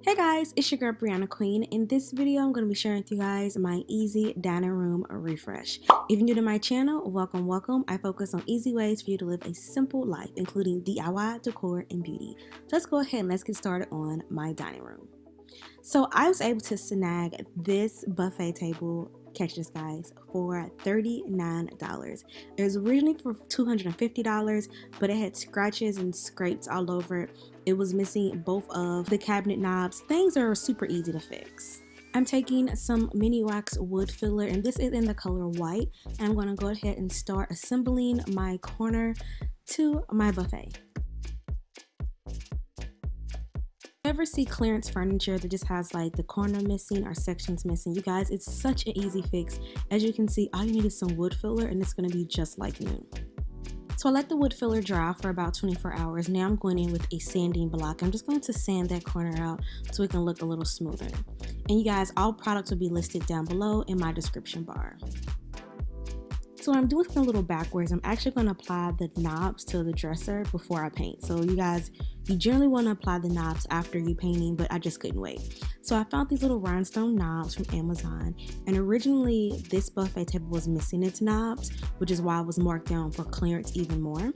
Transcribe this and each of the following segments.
Hey guys, it's your girl Brianna Queen. In this video, I'm going to be sharing with you guys my easy dining room refresh. If you're new to my channel, welcome. I focus on easy ways for you to live a simple life, including DIY, decor, and beauty. So let's go ahead and let's get started on my dining room. So I was able to snag this buffet table, catch this guys, for $39. It was originally for $250, but it had scratches and scrapes all over it. It was missing both of the cabinet knobs. Things are super easy to fix. I'm taking some mini wax wood filler, and this is in the color white. And I'm going to go ahead and start assembling my corner to my buffet. Ever see clearance furniture that just has like the corner missing or sections missing? You guys, it's such an easy fix. As you can see, all you need is some wood filler and it's going to be just like new. So I let the wood filler dry for about 24 hours. Now I'm going in with a sanding block. I'm just going to sand that corner out so it can look a little smoother. And you guys, all products will be listed down below in my description bar. So I'm doing something a little backwards. I'm actually going to apply the knobs to the dresser before I paint. So you guys, you generally want to apply the knobs after you painting, but I just couldn't wait. So I found these little rhinestone knobs from Amazon, and originally this buffet table was missing its knobs, which is why it was marked down for clearance even more.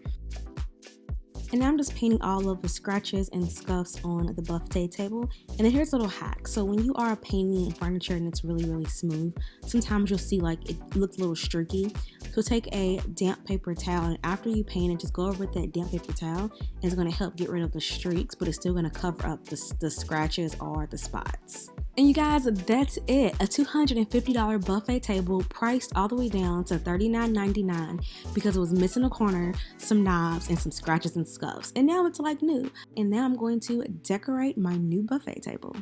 And now I'm just painting all of the scratches and scuffs on the buffet table. And then here's a little hack. So when you are painting furniture and it's really smooth, sometimes you'll see like it looks a little streaky. So take a damp paper towel, and after you paint it, just go over with that damp paper towel. And it's going to help get rid of the streaks, but it's still going to cover up the scratches or the spots. And you guys, that's it. A $250 buffet table priced all the way down to $39.99 because it was missing a corner, some knobs, and some scratches and scuffs. And now it's like new. And now I'm going to decorate my new buffet table.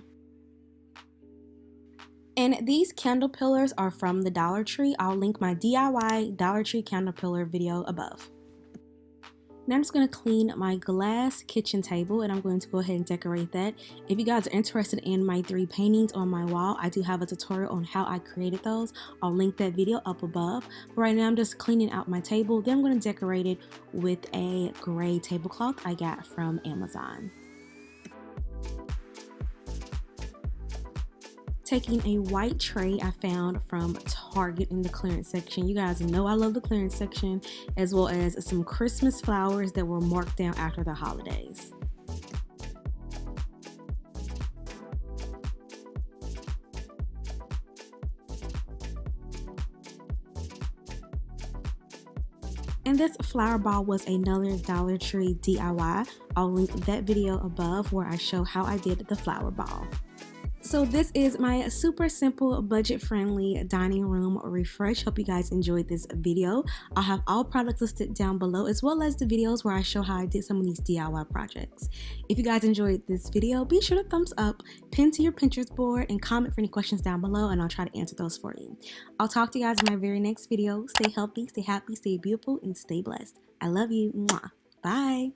And these candle pillars are from the Dollar Tree. I'll link my DIY Dollar Tree candle pillar video above. Now I'm just going to clean my glass kitchen table, and I'm going to go ahead and decorate that. If you guys are interested in my 3 paintings on my wall, I do have a tutorial on how I created those. I'll link that video up above. But right now I'm just cleaning out my table. Then I'm going to decorate it with a gray tablecloth I got from Amazon. Taking a white tray I found from Target in the clearance section. You guys know I love the clearance section, as well as some Christmas flowers that were marked down after the holidays. And this flower ball was another Dollar Tree DIY. I'll link that video above where I show how I did the flower ball. So this is my super simple, budget-friendly dining room refresh. Hope you guys enjoyed this video. I'll have all products listed down below, as well as the videos where I show how I did some of these DIY projects. If you guys enjoyed this video, be sure to thumbs up, pin to your Pinterest board, and comment for any questions down below, and I'll try to answer those for you. I'll talk to you guys in my very next video. Stay healthy, stay happy, stay beautiful, and stay blessed. I love you. Mwah. Bye.